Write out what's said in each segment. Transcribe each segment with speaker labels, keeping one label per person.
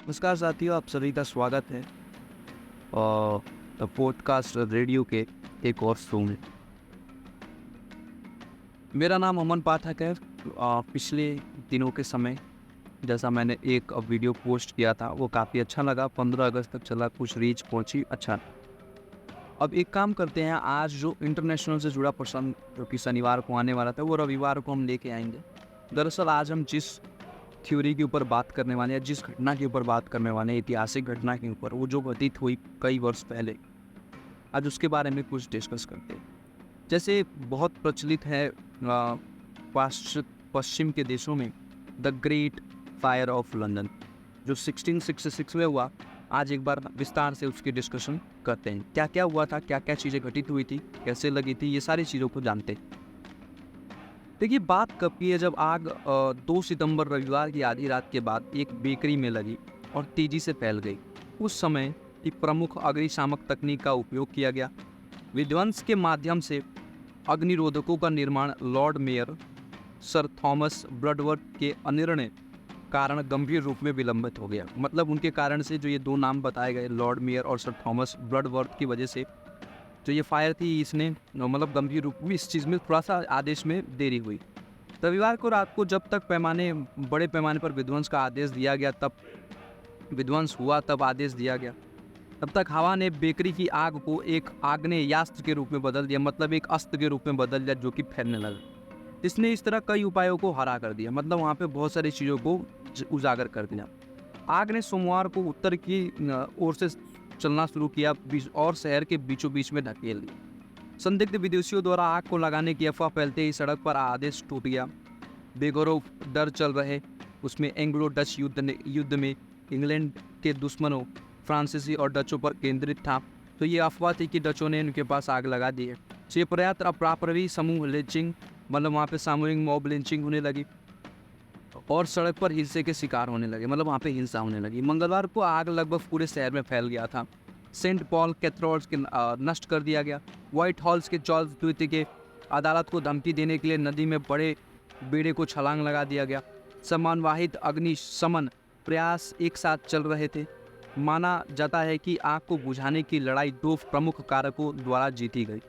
Speaker 1: नमस्कार साथियों, आप सभी का स्वागत है पॉडकास्ट रेडियो के एक और शो में। मेरा नाम अमन पाठक है। पिछले दिनों के समय जैसा मैंने एक वीडियो पोस्ट किया था वो काफ़ी अच्छा लगा। 15 अगस्त तक चला, कुछ रीच पहुंची। अच्छा, अब एक काम करते हैं, आज जो इंटरनेशनल से जुड़ा प्रसंग जो कि शनिवार को आने वाला था वो रविवार को हम लेके आएंगे। दरअसल आज हम जिस थ्योरी के ऊपर बात करने वाले हैं, जिस घटना के ऊपर बात करने वाले हैं, ऐतिहासिक घटना के ऊपर, वो जो घटित हुई कई वर्ष पहले, आज उसके बारे में कुछ डिस्कस करते हैं। जैसे बहुत प्रचलित है पश्चिम के देशों में the great fire of London जो 1666 में हुआ। आज एक बार विस्तार से उसकी डिस्कशन करते हैं। क्या क्या हुआ था, क्या क्या चीज़ें घटित हुई थी, कैसे लगी थी, ये सारी चीज़ों को जानते हैं। देखिए, बात कब की है, जब आग 2 सितंबर रविवार की आधी रात के बाद एक बेकरी में लगी और तेजी से फैल गई। उस समय एक प्रमुख अग्निशामक तकनीक का उपयोग किया गया। विध्वंस के माध्यम से अग्निरोधकों का निर्माण लॉर्ड मेयर सर थॉमस ब्रडवर्थ के अनिर्णय कारण गंभीर रूप में विलंबित हो गया। मतलब उनके कारण से जो ये दो नाम बताए गए, लॉर्ड मेयर और सर थॉमस ब्रडवर्थ, की वजह से जो ये फायर थी इसने मतलब गंभीर रूप में इस चीज़ में थोड़ा सा आदेश में देरी हुई। रविवार को रात को जब तक बड़े पैमाने पर विध्वंस का आदेश दिया गया, तब विध्वंस हुआ, तब आदेश दिया गया, तब तक हवा ने बेकरी की आग को एक आग्नेयास्त्र के रूप में बदल दिया। मतलब एक अस्त्र के रूप में बदल दिया जो कि फैलने लगा। इसने इस तरह कई उपायों को हरा कर दिया। मतलब वहाँ पे बहुत सारी चीज़ों को उजागर कर दिया। आग ने सोमवार को उत्तर की ओर से चलना शुरू किया और शहर के बीचों बीच में ढकेल दिया। संदिग्ध विदेशियों द्वारा आग को लगाने की अफवाह फैलते ही सड़क पर आदेश टूट गया। बेघरों डर चल रहे उसमें एंग्लो डच युद्ध में इंग्लैंड के दुश्मनों फ्रांसीसी और डचों पर केंद्रित था। तो ये अफवाह थी कि डचों ने उनके पास आग लगा दी है। ये पर्याप्त अपरापरी समूह लिंचिंग, मतलब वहाँ पे सामूहिक मॉब लिंचिंग होने लगी और सड़क पर हिंसे के शिकार होने लगे। मतलब वहाँ पे हिंसा होने लगी। मंगलवार को आग लगभग पूरे शहर में फैल गया था। सेंट पॉल कैथेड्रल के नष्ट कर दिया गया। व्हाइट हॉल्स के चार्ल्स द्वितीय के अदालत को धमकी देने के लिए नदी में बड़े बेड़े को छलांग लगा दिया गया। सम्मानवाहित अग्निशमन प्रयास एक साथ चल रहे थे। माना जाता है कि आग को बुझाने की लड़ाई 2 प्रमुख कारकों द्वारा जीती गई।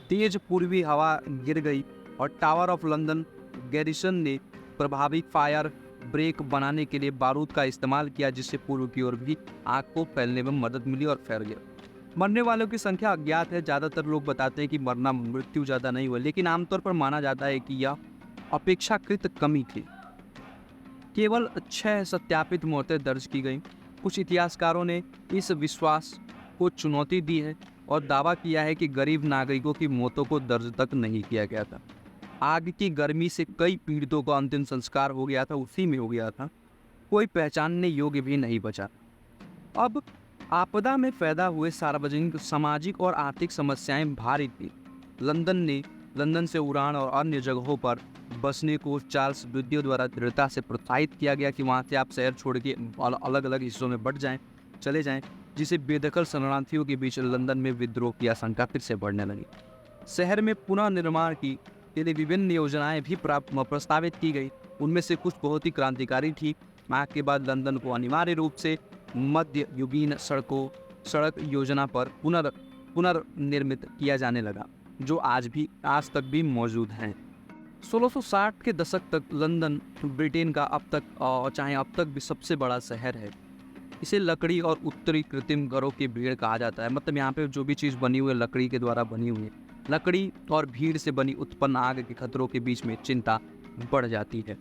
Speaker 1: तेज पूर्वी हवा गिर गई और टावर ऑफ लंदन गैरिसन ने प्रभावी फायर ब्रेक बनाने के लिए बारूद का इस्तेमाल किया, जिससे पूर्व की ओर भी आग को फैलने में मदद मिली और फैल गया। मरने वालों की संख्या अज्ञात है। ज़्यादातर लोग बताते हैं कि मृत्यु ज़्यादा नहीं हुआ, लेकिन आमतौर पर माना जाता है कि यह अपेक्षाकृत कमी थी। केवल 6 सत्यापित मौतें दर्ज की गईं। कुछ इतिहासकारों ने इस विश्वास को चुनौती दी है और दावा किया है कि गरीब नागरिकों की मौतों को दर्ज तक नहीं किया गया था। आग की गर्मी से कई पीड़ितों का अंतिम संस्कार हो गया था, उसी में हो गया था। कोई पहचानने योग्य भी नहीं बचा। अब आपदा में पैदा हुए सार्वजनिक, सामाजिक और आर्थिक समस्याएं भारी थी। लंदन से उड़ान और अन्य जगहों पर बसने को चार्ल्स द्वितीय द्वारा दृढ़ता से प्रोत्साहित किया गया कि वहाँ से आप शहर छोड़ के अलग अलग हिस्सों में चले जाएं, जिसे बेदखल शरणार्थियों के बीच लंदन में विद्रोह की आशंका फिर से बढ़ने लगी। शहर में पुनः निर्माण की के लिए विभिन्न योजनाएं भी प्रस्तावित की गई। उनमें से कुछ बहुत ही क्रांतिकारी थी। आग के बाद लंदन को अनिवार्य रूप से मध्य युगीन सड़क योजना पर पुनर्निर्मित किया जाने लगा, जो आज तक भी मौजूद हैं। 1660 के दशक तक लंदन ब्रिटेन का अब तक भी सबसे बड़ा शहर है। इसे लकड़ी और उत्तरी कृत्रिम घरों की भीड़ कहा जाता है। मतलब यहाँ पे जो भी चीज़ बनी हुई है लकड़ी के द्वारा बनी हुई है। लकड़ी और भीड़ से बनी उत्पन्न आग के खतरों के बीच में चिंता बढ़ जाती है।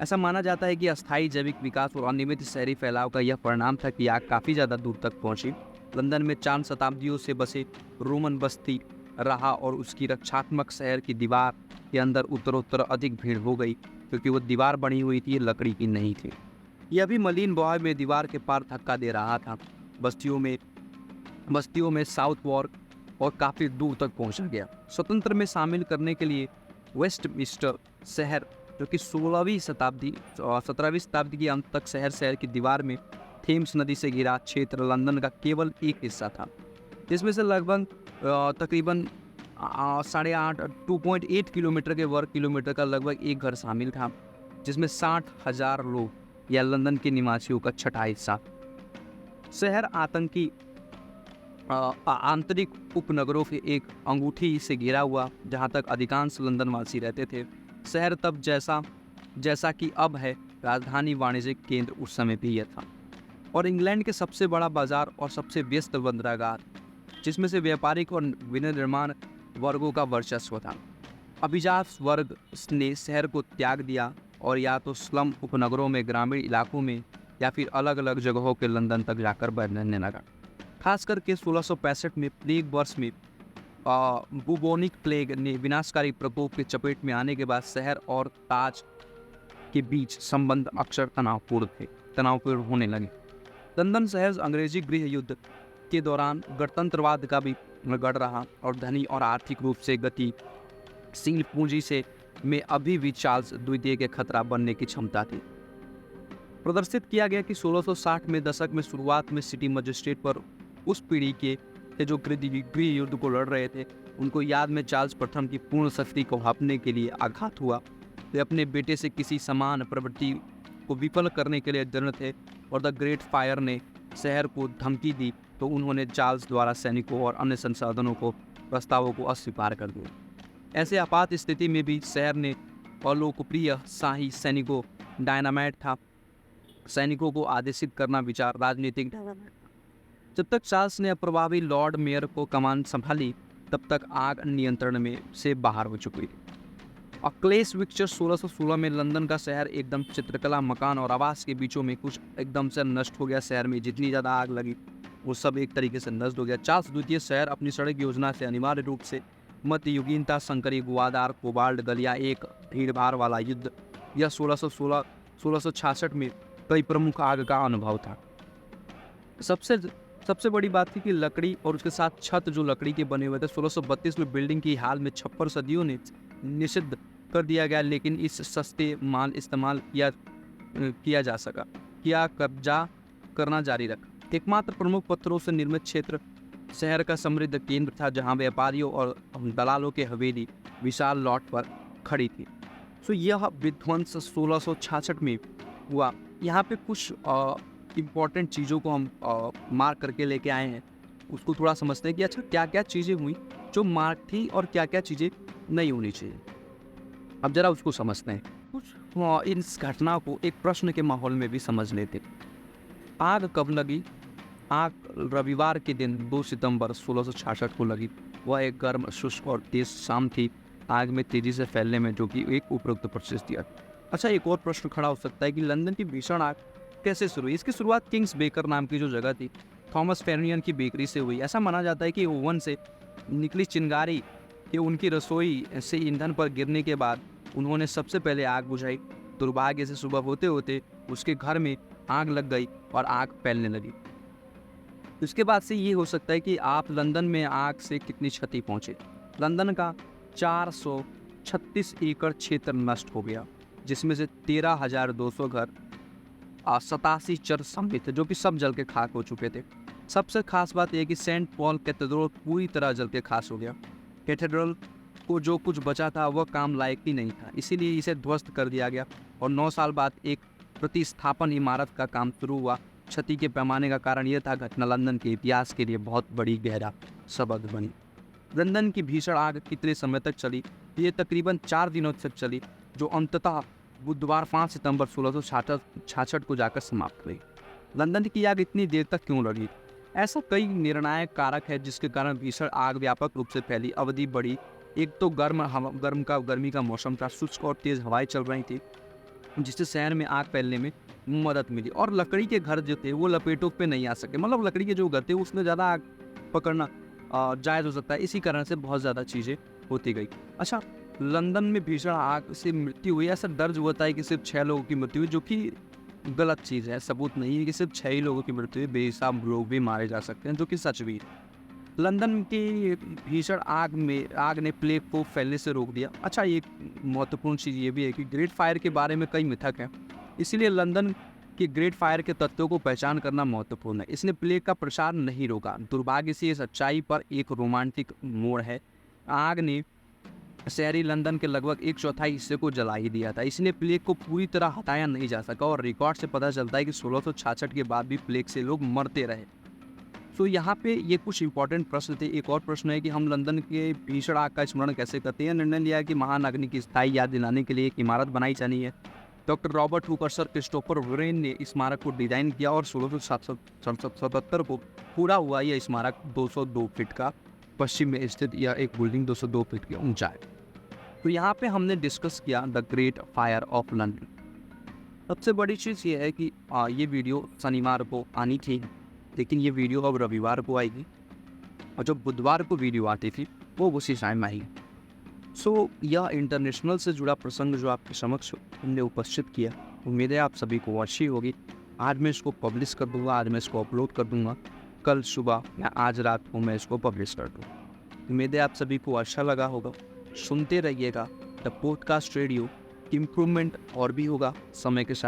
Speaker 1: ऐसा माना जाता है कि अस्थायी जैविक विकास और अनियमित शहरी फैलाव का यह परिणाम था कि आग काफ़ी ज़्यादा दूर तक पहुंची। लंदन में 4 शताब्दियों से बसे रोमन बस्ती रहा और उसकी रक्षात्मक शहर की दीवार के अंदर उत्तरोत्तर अधिक भीड़ हो गई, क्योंकि वो दीवार बनी हुई थी, लकड़ी की नहीं थी। यह भी मलिन बहाव में दीवार के पार धक्का दे रहा था। बस्तियों में साउथ वॉर्क और काफ़ी दूर तक पहुंचा गया। स्वतंत्र में शामिल करने के लिए वेस्टमिंस्टर शहर, जो कि 17वीं शताब्दी के अंत तक शहर की दीवार में थेम्स नदी से घिरा क्षेत्र लंदन का केवल एक हिस्सा था, जिसमें से लगभग तकरीबन 2.8 किलोमीटर के वर्ग किलोमीटर का लगभग एक घर शामिल था, जिसमें 60,000 लोग या लंदन के निवासियों का छठा हिस्सा। शहर आतंकी आंतरिक उपनगरों के एक अंगूठी से घिरा हुआ, जहां तक अधिकांश लंदनवासी रहते थे। शहर तब जैसा जैसा कि अब है, राजधानी वाणिज्यिक केंद्र उस समय भी यह था, और इंग्लैंड के सबसे बड़ा बाजार और सबसे व्यस्त बंदरगाह, जिसमें से व्यापारिक और विनिर्माण वर्गों का वर्चस्व था। अभिजात वर्ग ने शहर को त्याग दिया और या तो स्लम उपनगरों में, ग्रामीण इलाकों में, या फिर अलग अलग जगहों के लंदन तक जाकर रहने लगा। खास करके 1665 में प्लेग वर्ष में बुबोनिक प्लेग ने विनाशकारी प्रकोप के चपेट में आने के बाद शहर और ताज के बीच संबंध अक्सर तनावपूर्ण होने लगे। लंदन शहर अंग्रेजी गृह युद्ध के दौरान गणतंत्रवाद का भी गढ़ रहा और धनी और आर्थिक रूप से गतिशील पूंजी से में अभी भी चार्ल्स द्वितीय के खतरा बनने की क्षमता थी। प्रदर्शित किया गया कि 1660 में दशक में शुरुआत में सिटी मजिस्ट्रेट पर उस पीढ़ी के थे जो गृह युद्ध को लड़ रहे थे, उनको याद में चार्ल्स प्रथम की पूर्ण शक्ति को हाँपने के लिए आघात हुआ। वे अपने बेटे से किसी समान प्रवृत्ति को विफल करने के लिए दृढ़ थे, और द ग्रेट फायर ने शहर को धमकी दी तो उन्होंने चार्ल्स द्वारा सैनिकों और अन्य संसाधनों को प्रस्तावों को अस्वीकार कर दिया। ऐसे आपात स्थिति में भी शहर ने अलोकप्रिय शाही सैनिकों डायनामाइट था। सैनिकों को आदेशित करना विचार राजनीतिक डायनामाइट। जब तक चार्ल्स ने अप्रभावी लॉर्ड मेयर को कमान संभाली, तब तक आग नियंत्रण में से बाहर हो चुकी थी। क्लेस विक्चर 1616 में लंदन का शहर एकदम चित्रकला, मकान और आवास के बीचों में कुछ एकदम से नष्ट हो गया। शहर में जितनी ज़्यादा आग लगी वो सब एक तरीके से नष्ट हो गया। चार्ल्स द्वितीय शहर अपनी सड़क योजना से अनिवार्य रूप से मध्ययुगीनता, संकरी, गुआदार, कोबाल्ट गलियां, एक भीड़-भाड़ वाला युद्ध या 1666 में कई प्रमुख आग का अनुभव था। सबसे बड़ी बात थी कि लकड़ी और उसके साथ छत जो लकड़ी के बने हुए थे। 1632 में बिल्डिंग की हाल में 56 सदियों ने निषिद्ध कर दिया गया, लेकिन इस सस्ते माल इस्तेमाल किया कब्जा करना जारी रखा। एकमात्र प्रमुख पत्थरों से निर्मित क्षेत्र शहर का समृद्ध केंद्र था, जहां व्यापारियों और दलालों के हवेली विशाल लॉट पर खड़ी थी। सो यह विध्वंस 1666 में हुआ। यहाँ पे कुछ इम्पॉर्टेंट चीज़ों को हम मार्क करके लेके आए हैं, उसको थोड़ा समझते हैं कि अच्छा क्या क्या चीज़ें हुई जो मार्क थी और क्या क्या चीज़ें नहीं होनी चाहिए। अब जरा उसको समझते हैं। कुछ इस घटना को एक प्रश्न के माहौल में भी समझ लेते। आग कब लगी? आग रविवार के दिन 2 सितंबर 1666 को लगी। वह एक गर्म, शुष्क और तेज शाम थी, आग में तेजी से फैलने में, जो कि एक उपरोक्त प्रोसेस दिया। अच्छा, एक और प्रश्न खड़ा हो सकता है कि लंदन की भीषण आग कैसे शुरू हुई? इसकी शुरुआत किंग्स बेकर नाम की जो जगह थी, थॉमस फेरियन की बेकरी से हुई। ऐसा माना जाता है कि ओवन से निकली चिंगारी कि उनकी रसोई से ईंधन पर गिरने के बाद उन्होंने सबसे पहले आग बुझाई। दुर्भाग्य से सुबह होते होते उसके घर में आग लग गई और आग फैलने लगी। इसके बाद से ये हो सकता है कि आप लंदन में आग से कितनी क्षति पहुंचे। लंदन का 436 एकड़ क्षेत्र नष्ट हो गया, जिसमें से 13,200 घर, 87 चर्च शामिल थे, जो कि सब जल के खाक हो चुके थे। सबसे खास बात यह कि सेंट पॉल कैथेड्रल पूरी तरह जल के खास हो गया। कैथेड्रल को जो कुछ बचा था वह काम लायक ही नहीं था, इसीलिए इसे ध्वस्त कर दिया गया और 9 साल बाद एक प्रतिस्थापन इमारत का काम शुरू हुआ। क्षति के पैमाने का कारण यह था, घटना लंदन के इतिहास के लिए बहुत बड़ी गहरा सबक बनी। लंदन की भीषण आग कितने समय तक चली? ये तकरीबन 4 दिनों तक चली, जो अंततः बुधवार 5 सितंबर 1666 को जाकर समाप्त हुई। लंदन की आग इतनी देर तक क्यों लगी? ऐसा कई निर्णायक कारक है जिसके कारण भीषण आग व्यापक रूप से फैली, अवधि बढ़ी। एक तो गर्मी का मौसम था, शुष्क और तेज हवाएं चल रही थी, जिससे शहर में आग फैलने में मदद मिली। और लकड़ी के घर जो थे वो लपेटों पे नहीं आ सके, मतलब लकड़ी के जो घर थे उसमें ज़्यादा आग पकड़ना जायज़ हो सकता है, इसी कारण से बहुत ज़्यादा चीज़ें होती गई। अच्छा, लंदन में भीषण आग से मृत्यु हुई, ऐसा दर्ज होता है कि सिर्फ 6 लोगों की मृत्यु हुई, जो कि गलत चीज़ है। सबूत नहीं है कि सिर्फ 6 ही लोगों की मृत्यु हुई, बेहिसाब लोग भी मारे जा सकते हैं, जो कि सच भी है। लंदन की भीषण आग ने प्लेग को फैलने से रोक दिया। अच्छा, एक महत्वपूर्ण चीज़ ये भी है कि ग्रेट फायर के बारे में कई मिथक हैं, इसीलिए लंदन कि ग्रेट फायर के तथ्यों को पहचान करना महत्वपूर्ण है। इसने प्लेग का प्रसार नहीं रोका। दुर्भाग्य से ये सच्चाई पर एक रोमांटिक मोड़ है। आग ने शहरी लंदन के लगभग 1/4 हिस्से को जला ही दिया था। इसलिए प्लेग को पूरी तरह हटाया नहीं जा सका और रिकॉर्ड से पता चलता है कि 1666 के बाद भी प्लेग से लोग मरते रहे। तो यहाँ पे ये कुछ इंपॉर्टेंट प्रश्न थे। एक और प्रश्न है कि हम लंदन के भीषण आग का स्मरण कैसे करते हैं। निर्णय लिया कि महान अग्नि की स्थायी याद दिलाने के लिए एक इमारत बनाई जानी है। Doctor Robert Hooker, sir Christopher Varane ने स्मारक को डिज़ाइन किया और 1677 को पूरा हुआ। यह स्मारक 202 फीट का पश्चिम में स्थित यह एक बिल्डिंग 202 फीट की ऊंचाई। तो यहाँ पे हमने डिस्कस किया the great fire of London. सबसे बड़ी चीज़ ये है कि ये वीडियो शनिवार को आनी थी, लेकिन ये वीडियो अब रविवार को आएगी और जो बुधवार को वीडियो आती थी वो उसी टाइम आएगी। सो यह इंटरनेशनल से जुड़ा प्रसंग जो आपके समक्ष हमने उपस्थित किया, उम्मीद है आप सभी को अच्छी होगी। आज मैं इसको पब्लिश कर दूंगा, आज मैं इसको अपलोड कर दूंगा, कल सुबह या आज रात को मैं इसको पब्लिश कर दूँगा। उम्मीद है आप सभी को अच्छा लगा होगा। सुनते रहिएगा द पॉडकास्ट रेडियो। इम्प्रूवमेंट और भी होगा समय के साथ।